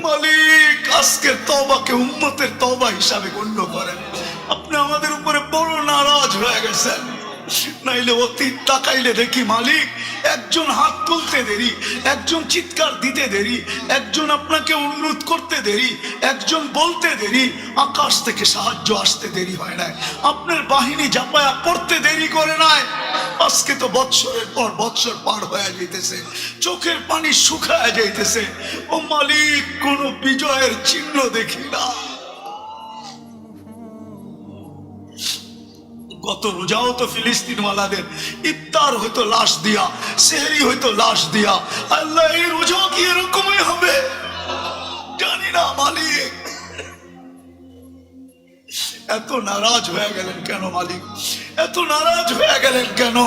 মালিক আজকের তওবাকে উম্মতের তওবা হিসাবে গণ্য করেন। আপনি আমাদের উপরে বড় নারাজ হয়ে গেছেন। নাইলে অতীত তাকাইলে দেখি মালিক একজন হাত তুলতে দেরি, একজন চিৎকার দিতে দেরি, একজন আপনাকে অনুরোধ করতে দেরি, একজন বলতে দেরি, আকাশ থেকে সাহায্য আসতে দেরি হয় নাই, আপনার বাহিনী জাপায়া পড়তে দেরি করে নাই। আজকে তো বৎসরের পর বৎসর পার হয়ে যাইতেছে, চোখের পানি শুকায় যাইতেছে। ও মালিক কোন বিজয়ের চিহ্ন দেখি না। গত রোজাও তো ফিলিস্তিন ওয়ালাদের ইফতার হয়তো লাশ দিয়া, সেহরি হয়তো লাশ দিয়া। আল্লাহ এই রোজা কি এরকমই হবে জানি না মালিক। এত নারাজ হয়ে গেলেন কেন মালিক? এত নারাজ হয়ে গেলেন কেন?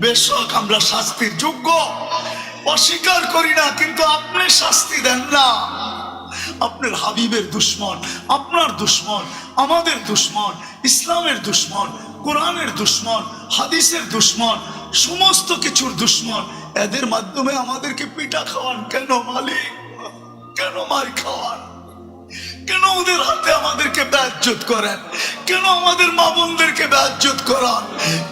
বেশক আমরা শাস্তির যোগ্য, অস্বীকার করি না, কিন্তু আপনি শাস্তি দেন না। আপনার হাবিবের দুশ্মন, আপনার দুশ্মন, আমাদের দুশ্মন, ইসলামের দুশ্মন, কোরআনের দুশ্মন, হাদিসের দুশ্মন, সমস্ত কিছুর দুশ্মন, এদের মাধ্যমে আমাদেরকে পিঠা খাওয়ান কেন মালিক? কেন মার খাওয়ান? কেন ওদের হাতে আমাদেরকে বেইজ্জত করেন? কেন আমাদের মা বোনদেরকে বেইজ্জত করান?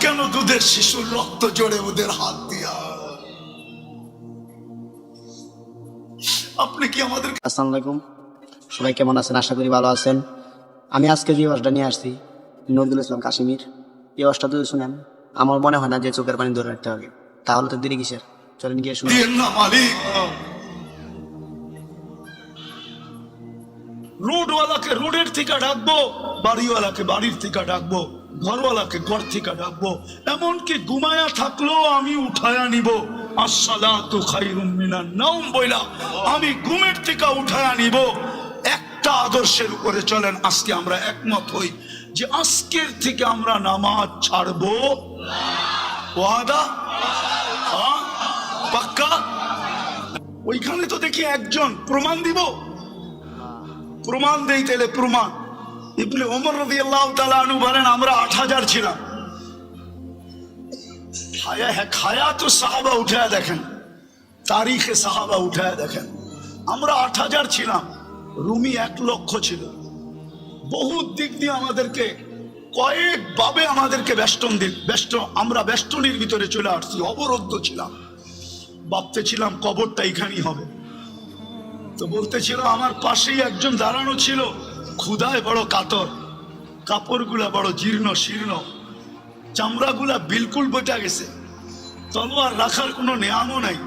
কেন দুধের শিশুর রক্ত জড়ে ওদের হাত দিয়া? আপনি কি আমাদের... আসসালামু আলাইকুম, সবাই কেমন আছেন? আশা করি ভালো আছেন। আমি আজকে যে ওয়াজটা নিয়ে আসছি নজরুল ইসলাম কাশ্মীর, এই ওয়াজটা যদি শুনেন আমার মনে হয় না যে চোখের পানি ধরে রাখতে হবে। তাহলে তো দেরি কিসের, চলেন গিয়ে শুনি। রোডওয়ালাকে রোডের থেকে ডাকবো, বাড়িওয়ালাকে বাড়ির থেকে ডাকবো, ঘরওয়ালাকে ঘর থেকে ডাকবো, এমনকি ঘুমায়া থাকলেও আমি উঠায়া নিব। আসসালাতু খায়রুম মিনান নাওম বইলা আমি ঘুমের থেকে উঠায়া নিব। একটা আদর্শের উপরে চলেন, আজকে আমরা একমত হই যে আজকের থেকে আমরা নামাজ ছাড়বো। ওয়াদা? হ্যাঁ, পাক্কা? ওইখানে তো দেখি একজন প্রমাণ দিব, প্রমাণ দেই তাহলে প্রমাণ। ইবনে ওমর রাদিয়াল্লাহু তাআলা আনহু বলেন আমরা 8000 ছিলাম। হায়াত সাহাবা উঠায় দেখেন, তারিখে সাহাবা উঠায় দেখেন, আমরা 8000 ছিলাম, রুমি 1 লক্ষ ছিল। বহুত দিক দিয়ে আমাদেরকে কয়েকভাবে আমাদেরকে আমরা বেষ্টনীর ভিতরে চলে আসছি, অবরুদ্ধ ছিলাম। ভাবতেছিলাম কবরটা এখানেই হবে। তো বলতেছিল আমার পাশেই একজন দাঁড়ানো ছিল, ক্ষুধায় বড় কাতর, কাপড়গুলা বড় জীর্ণ শীর্ণ, চামড়াগুলা বিলকুল বটা গেছে, তলোয়ার রাখার কোনো নেয়ামও নাই।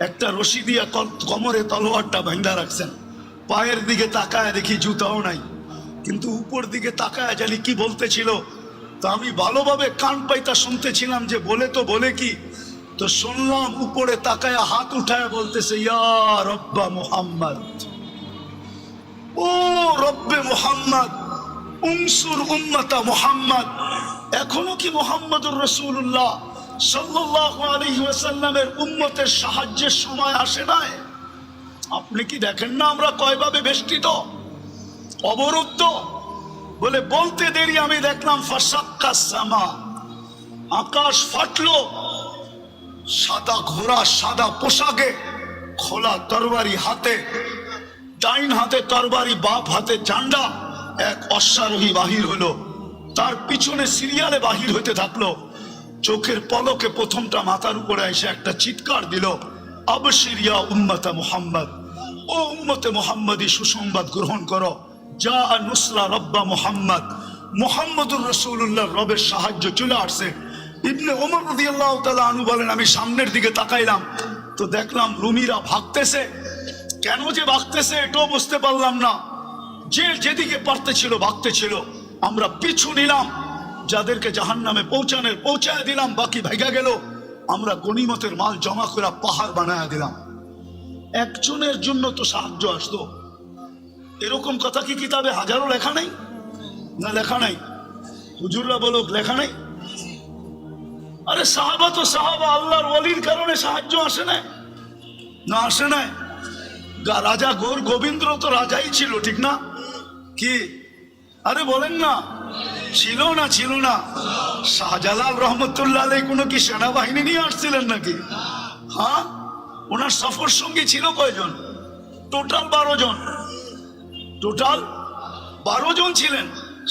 একটা রশি দিয়া কোমরে তলোয়ারটা বাঁধা রাখছেন। পায়ের দিকে তাকায় দেখি জুতাও নাই, কিন্তু উপর দিকে তাকায় জানি কি বলতেছিল। তো আমি ভালোভাবে কান পাইতা শুনতেছিলাম যে বলে কি। তো শুনলাম উপরে তাকায় হাত উঠায় বলতেছে ইয়া রব্বা মুহাম্মদ, ও রব্বে মুহাম্মদ উনসুর উম্মতা মুহাম্মদ। এখনো কি মুহাম্মদুর রাসূলুল্লাহ সাল্লাল্লাহু আলাইহি ওয়াসাল্লামের উম্মতের সাহায্যের সময় আসে নাই? আপনি কি দেখেন না আমরা কয়ভাবে বেষ্টিত, অবরুদ্ধ? বলে বলতে দেরি আমি দেখলাম ফাসাক্কাস সামা, আকাশ ফাটলো। সাদা ঘোড়া সাদা পোশাকে, খোলা তরবারি হাতে, ডাইন হাতে তরবারি, বাপ হাতে ঝান্ডা, এক অশ্বারোহী বাহির হলো, তার পিছনে সিরিয়ালে বাহির হইতে থাকলো। চোখের পলকে প্রথমটা মাথার উপরে এসে একটা চিৎকার দিল, আবশির ইয়া উম্মতা মুহাম্মদ, ও উম্মতে মুহাম্মদী সুসংবাদ গ্রহণ করো, যা নুসরা রব্বা মুহাম্মদ, মুহাম্মদুর রাসূলুল্লাহর রবের সাহায্য চলে আসছে। ইবনে ওমর রাদিয়াল্লাহু তাআলা আনহু বলেন আমি সামনের দিকে তাকাইলাম, তো দেখলাম রুমিরা ভাগতেছে। কেন যে ভাগতেছে এটাও বুঝতে পারলাম না, যে যেদিকে পারতেছিল ভাগতেছিল। আমরা পিছু নিলাম, যাদেরকে জাহান্নামে পৌঁছায় দিলাম, বাকি ভাগা গেল। আমরা গনিমতের মাল জমা করে পাহাড় বানায় দিলাম। একজনের জন্য তো সাহায্য আসতো, এরকম কথা কি কিতাবে হাজারো লেখা নাই? না লেখা নাই? হুজুররা বলুক লেখা নাই? আরে সাহাবা তো সাহাবা, আল্লাহর ওয়ালির কারণে সাহায্য আসে না? না আসে নাই? রাজা গোবিন্দ তো রাজাই ছিল, ঠিক না? কি আরে বলেন না, ছিল না? ছিল না? শাহজালাল রহমতুল্লাহ আলাইহি কোনো কি সেনাবাহিনী নিয়ে আসছিলেন নাকি? হ্যাঁ, ওনার সফর সঙ্গী ছিল কয়জন? টোটাল 12 জন, টোটাল 12 জন ছিলেন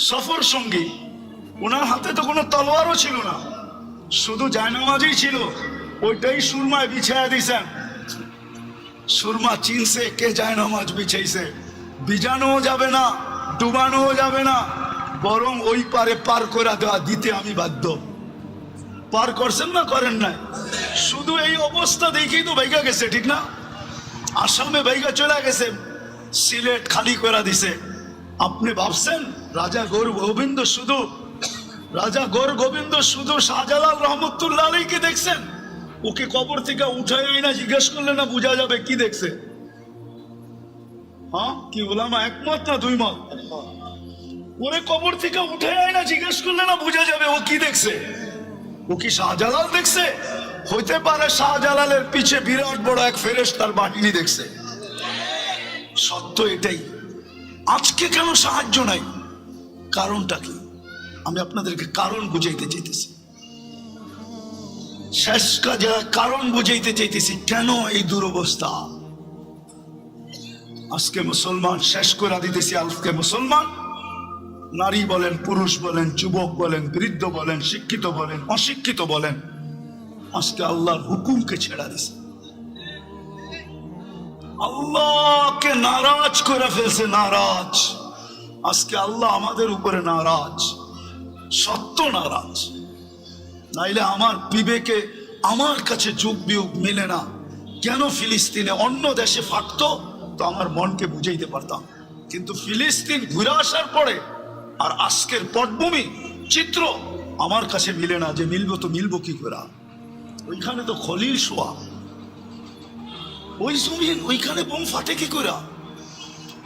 সফর সঙ্গী। ওনার হাতে তো কোনো তলোয়ারও ছিল না, শুধু জায়নামাজই ছিল, ওইটাই সুরমায় বিছায়া দিছেন। সুরমা চিনছে কে জায়নামাজ বিছাইছে, বিজানো যাবে না, ডুবানো যাবে না, বরং ওই পারে পার করে দেওয়া দিতে আমি বাধ্য। পার করছেন না করেন নাই? শুধু এই অবস্থা দেখেই তো বাইকা গেছে, ঠিক না? আসামে বাইকা চলে গেছে, সিলেট খালি করে দিছে। আপনি ভাবছেন রাজা গৌর গোবিন্দ শুধু শাহজালাল রহমতুল্লাহ আলাইকে দেখছেন? ওকে কবর থেকে উঠাই না জিজ্ঞেস করলে না বোঝা যাবে কি দেখছে? হ্যাঁ, কি ওলামা একমত না দুই মত? ওরে কবর থেকে উঠে না জিজ্ঞেস করলে না বোঝা যাবে ও কি দেখছে? ও কি শাহজালাল দেখছে? হইতে পারে শাহজালালের পিছে বিরাট বড় এক ফেরেশতার বাহিনী দেখছে। সত্য এটাই। আজকে কেন সাহায্য নাই? কারণটা কি? আমি আপনাদেরকে কারণ বুঝাইতে চাইতেছি, শেষ কাজে কারণ বুঝাইতে চাইতেছি কেন এই দুরবস্থা। আজকে মুসলমান শেষ করে দিতেছি। আজকে মুসলমান, নারী বলেন, পুরুষ বলেন, যুবক বলেন, বৃদ্ধ বলেন, শিক্ষিত বলেন, অশিক্ষিত বলেন, আজকে আল্লাহর হুকুমকে ছেড়া দিছে। আল্লাহকে নারাজ করে ফেলছে, নারাজ। আজকে আল্লাহ আমাদের উপরে নারাজ, সত্য নারাজ। নাইলে আমার বিবেকে আমার কাছে যুগ বিয়োগ মিলে না। কেন ফিলিস্তিনে অন্য দেশে ফাটতো তো আমার মনকে বুঝাইতে পারতাম, কিন্তু ফিলিস্তিন ঘুরে আসার পরে আর আজকের পটভূমি চিত্র আমার কাছে মিলে না। যে মিলবো তো মিলবো কি করে? ওইখানে তো খলিল শোয়া, ওই জমিন, ওইখানে বোম ফাটে কি করে?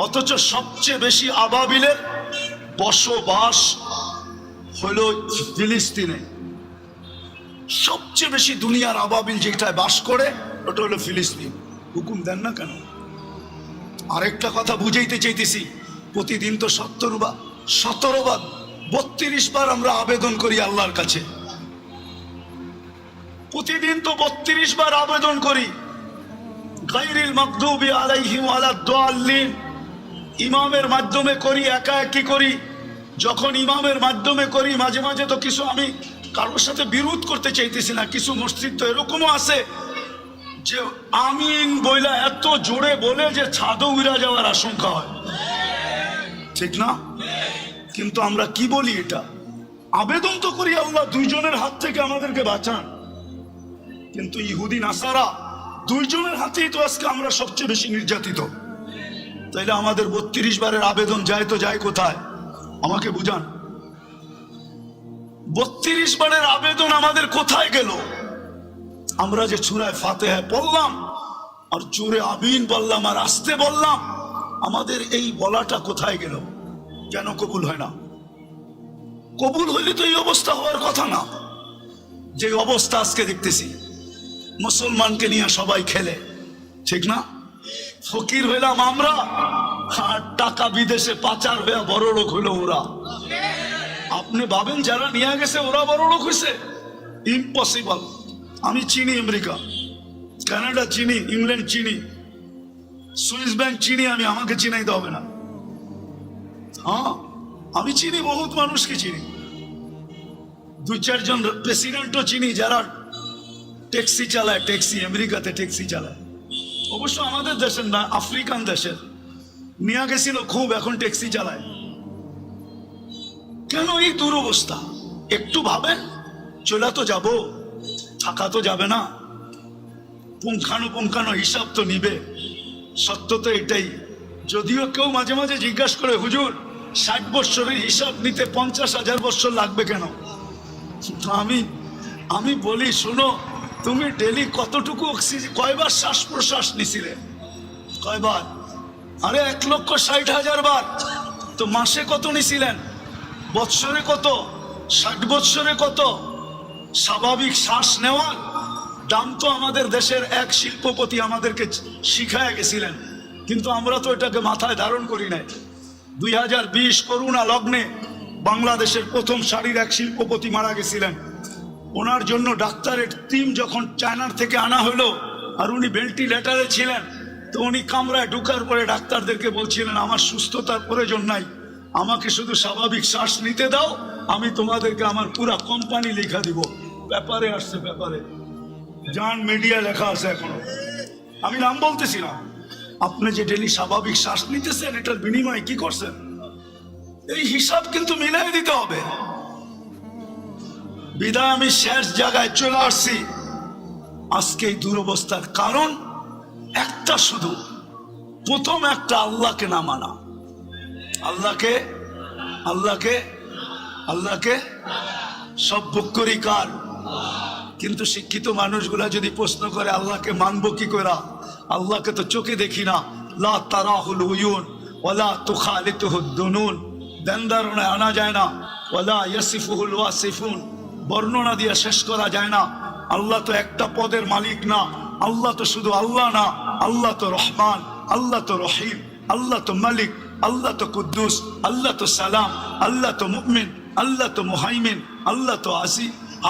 অথচ সবচেয়ে বেশি আবাবিলের বসবাস হলো ফিলিস্তিনে। সবচেয়ে বেশি দুনিয়ার আবাবিল যেটায় বাস করে ওটা হলো ফিলিস্তিন। হুকুম দেন না কেন? আরেকটা কথা বুঝাইতে চাইতেছি। প্রতিদিন তো 17 বার 32 বার আমরা আবেদন করি আল্লাহর কাছে। প্রতিদিন তো 32 বার আবেদন করি, গায়রিল মাগদুবি আলাইহিম ওয়ালাদ-দাল্লিন। ইমামের মাধ্যমে করি, একা একই করি। যখন ইমামের মাধ্যমে করি, মাঝে মাঝে তো কিছু, আমি কারোর সাথে বিরোধ করতে চাইতেছি না, কিছু মসজিদ তো এরকমও আছে যে আমিন বইলা এত জোরে বলে যে ছাদও উড়া যাওয়ার আশঙ্কা হয়, ঠিক না? কিন্তু আমরা কি বলি? এটা আবেদন তো করি আল্লাহ দুইজনের হাত থেকে আমাদেরকে বাঁচান, কিন্তু ইহুদি নাসারা দুইজনের হাতেই তো আজকে আমরা সবচেয়ে বেশি নির্যাতিত। তাইলে আমাদের 32 বারের আবেদন যায় তো যায় কোথায়? আমাকে বুঝান। 32 বারের আবেদন আমাদের কোথায় গেল? আমরা যে সূরা ফাতিহা পড়লাম আর জোরে আমিন বললাম আর আস্তে বললাম, আমাদের এই বলাটা কোথায় গেল? কেন কবুল হয় না? কবুল হইলে তো এই অবস্থা হওয়ার কথা না। যে অবস্থা আজকে দেখতেছি, মুসলমানকে নিয়ে সবাই খেলে, ঠিক না? ফকির হইলাম আমরা, আর টাকা বিদেশে পাচার হয়ে বড় লোক হইল ওরা। আপনি ভাবেন যারা নিয়ে গেছে ওরা বড় লোক হয়েছে? ইম্পসিবল। আমি চিনি আমেরিকা, কানাডা চিনি, ইংল্যান্ড চিনি, সুইস ব্যাংক চিনি, আমি, আমাকে চিনাইতে হবে না। হ্যাঁ, আমি চিনি, বহুত মানুষকে চিনি, 2-4 জন প্রেসিডেন্টও চিনি যারা ট্যাক্সি চালায়, ট্যাক্সি, আমেরিকাতে ট্যাক্সি চালায়। অবশ্য আমাদের দেশের না, আফ্রিকান দেশের। নিয়ে গেছিল খুব, এখন ট্যাক্সি চালায়। কেন এই দুরবস্থা? একটু ভাবেন। চলে তো যাব, থাকা তো যাবে না, পুঙ্খানো হিসাব তো নিবে। সত্য তো এটাই। যদিও কেউ মাঝে মাঝে জিজ্ঞাসা করে, হুজুর 60 বৎসরের হিসাব নিতে 50,000 বৎসর লাগবে কেন? আমি বলি, শোনো, তুমি ডেলি কতটুকু অক্সিজেন, কয়বার শ্বাস প্রশ্বাস নিছিলে? কয়বার? আরে 1,60,000 বার। তো মাসে কত নিছিলেন? বৎসরে কত? 60 বৎসরে কত? স্বাভাবিক শ্বাস নেওয়ার দাম তো আমাদের দেশের এক শিল্পপতি আমাদেরকে শিখায় গেছিলেন, কিন্তু আমরা তো এটাকে মাথায় ধারণ করি নাই। 2020 করোনা লগ্নে বাংলাদেশের প্রথম সারির এক শিল্পপতি মারা গেছিলেন। ওনার জন্য ডাক্তারের টিম যখন চায়নার থেকে আনা হলো, আর উনি ভেন্টিলেটারে ছিলেন, তো উনি কামরায় ঢোকার পরে ডাক্তারদেরকে বলছিলেন আমার সুস্থতার প্রয়োজন নাই, আমাকে শুধু স্বাভাবিক শ্বাস নিতে দাও, আমি তোমাদেরকে আমার পুরা কোম্পানি লেখা দিব। পেপারে আসছে, পেপারে জান মিডিয়া লেখা আছে এখনো, আমি নাম বলতেছি না। আপনি যে ডেলি স্বাভাবিক শ্বাস নিতেছেন এটার বিনিময়ে কি করছেন, এই হিসাব কিন্তু মিলাই দিতে হবে। বিদায় আমি শেষ জায়গায় চলে আসছি। আজকে এই দুরবস্থার কারণ একটা শুধু, প্রথম একটা আল্লাহকে না মানা। আল্লাহকে আল্লাহকে আল্লাহকে সব ভোগ করি কার? কিন্তু শিক্ষিত মানুষগুলা যদি প্রশ্ন করে আল্লাহকে মানবো কি করে, আল্লাহকে তো চোখে দেখি না, লা তারাহুল উয়ুন ওয়ালা তুখালিতুহুদ দুনুন, ধ্যান ধারণায় আনা যায় না, ওয়ালা ইয়াসিফুহুল ওয়াসিফুন, বর্ণনা দিয়ে শেষ করা যায় না। আল্লাহ তো একটা পদের মালিক না, আল্লাহ তো শুধু আল্লাহ না, আল্লাহ তো রহমান, আল্লাহ তো রহিম, আল্লাহ তো মালিক, আল্লাহ তো কুদ্দুস, আল্লাহ তো সালাম, আল্লাহ তো মুমিন, আল্লাহ তো মুহাইমিন, আল্লাহ তো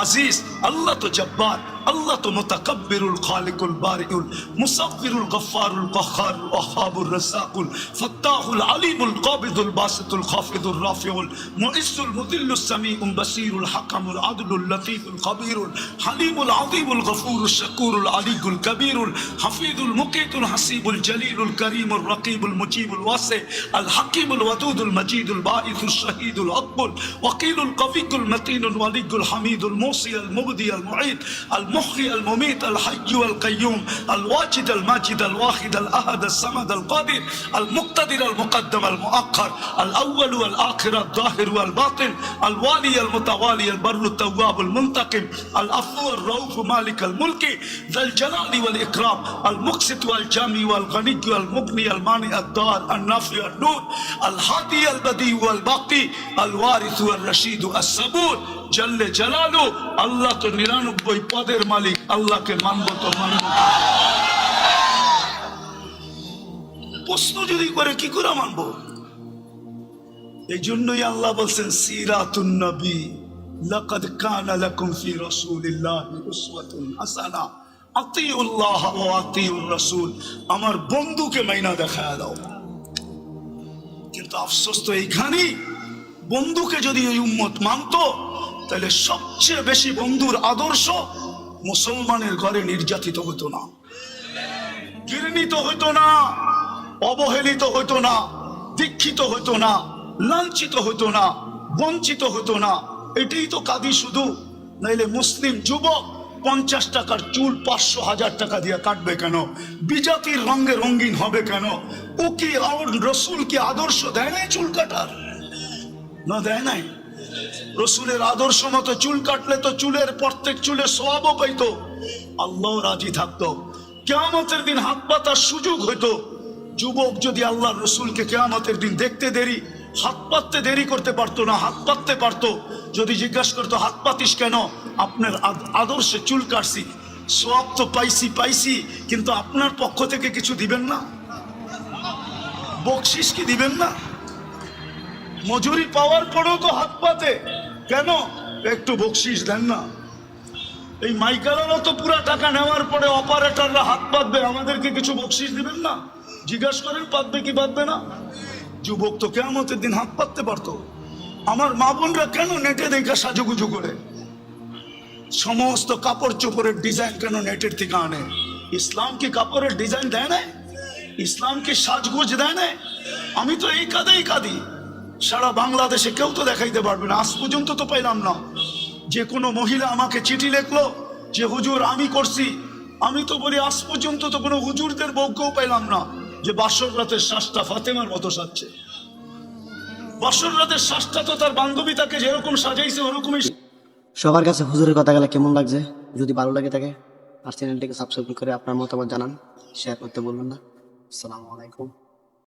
আজিজ, আল্লাহ তো জব্বার, আল্লাহ তো মুতাকাব্বিরুল খালিকুল বারিউল মুসাব্বিরুল গফফারুল কাহ্হারুল ওয়াহ্হাবুর রাজ্জাকুল ফাত্তাহুল আলিমুল কাবিদুল বাসিতুল খাফিদুর রাফিউল মুইজ্জুল মুদিল্লুস সামিউল বাসিরুল হাকামুল আদলুল লতীফুল খবীরুল হালিমুল আযীমুল গফুরুশ শাকুরুল আলিয়ুল কবীরুল হাফিজুল মুকিতুল হাসিবুল জলিলুল করিমুর রকিবুল মুজিবুল ওয়াসি আল হাকিমুল ওয়াদুদুল মজিদুল বাঈসুশ শাহীদুল আকবুল ওয়াকিলুল কবিকুল মতিনুল ওয়ালিকুল হামিদুল মুসি আল মুবদি আল মুঈদ আল المحيي المميت الحي القيوم الواجد الماجد الواحد الأحد الصمد القادر المقتدر المقدم المؤخر الأول والآخر الظاهر والباطن الوالي المتوالي البر التواب المنتقم العفو الرؤوف مالك الملك ذا الجلال والإكرام المقسط والجامي والغني والمغني المانع الضار النافع النور الهادي البديع والباقي الوارث والرشيد الصبور জল্লে জালালু। আল্লাহ তো 99 পদের মালিক, আল্লাহকে মানবো তো মানবো। প্রশ্ন যদি করে কি করে মানবো? এই জন্যই আল্লাহ বলছেন সিরাতুন নবী লাকাদ কানা লাকুম ফি রাসূলিল্লাহি উসওয়াতুন হাসানাহ আতিউল্লাহ ওয়া আতিউর রাসূল, আমার বন্ধুকে মাইনা দেখায় দাও। কিন্তু আফসোস তো এইখানেই, বন্ধুকে যদি এই উম্মত মানতো তাহলে সবচেয়ে বেশি বন্ধুর আদর্শ মুসলমানের ঘরে নির্যাতিত হতো না, ঘৃণিত হতো না, অবহেলিত হতো না, দীক্ষিত হতো না, লাঞ্ছিত হতো না, বঞ্চিত হতো না। এটাই তো কাঁদি শুধু। নাইলে মুসলিম যুবক 50 টাকার চুল 500,000 টাকা দিয়ে কাটবে কেন? বিজাতির রঙে রঙিন হবে কেন? ও কি রসুল কি আদর্শ দেয় নাই চুল কাটার? না, দেয় নাই। রসুলের আদর্শ মতো চুল কাটলে তো চুলের প্রত্যেক চুলে সওয়াবও পাইতো, আল্লাহ রাজি থাকতো, কিয়ামতের দিন হাত পাতার সুযোগ হইতো। যুবক যদি আল্লাহ রসুলকে কিয়ামতের দিন দেখতে দেরি, হাত পাততে দেরি করতে পারতো না, হাত পাততে পারতো। যদি জিজ্ঞাসা করতো হাত পাতিস কেন? আপনার আদর্শে চুল কাটছি, সওয়াব তো পাইছি, কিন্তু আপনার পক্ষ থেকে কিছু দিবেন না? বকশিস কি দিবেন না? মজুরি পাওয়ার পরেও তো হাত পাতে কেন? একটু বকশিস দেন না। এই মাইকালারও তো পুরা টাকা নেওয়ার পরে অপারেটররা হাত পাতবে, আমাদেরকে কিছু বকশিস দিবেন না? জিজ্ঞাসা করেন পাতবে কি পাতবে না? যুবক তো কিয়ামতের দিন হাত পাততে পারতো। আমার মা বোনরা কেন নেটে দেখা সাজুগুজু করে? সমস্ত কাপড় চোপড়ের ডিজাইন কেন নেটের থেকে আনে? ইসলাম কি কাপড়ের ডিজাইন দেয় না? ইসলাম কি সাজগোজ দেয় না? আমি তো এই কাঁদি, সারা বাংলাদেশে কেউ তো দেখাইতে পারবে না। আজ পর্যন্ত তো পাইলাম না যে কোনো মহিলা আমাকে চিঠি লিখলো যে হুজুর আমি করছি। আমি তো বলি আজ পর্যন্ত তো কোনো হুজুরদের বউকেও পাইলাম না যে বাসর রাতের শ্বাসটা ফাতেমার মতো সাজছে। বাসর রাতের শ্বাসটা তো তার বান্ধবী তাকে যেরকম সাজাইছে ওরকমই। সবার কাছে হুজুরের কথা গেলে কেমন লাগছে? যদি ভালো লাগে থাকে আর চ্যানেলটিকে সাবস্ক্রাইব করে আপনার মতামত জানান, শেয়ার করতে বলবেন না। আসসালামু আলাইকুম।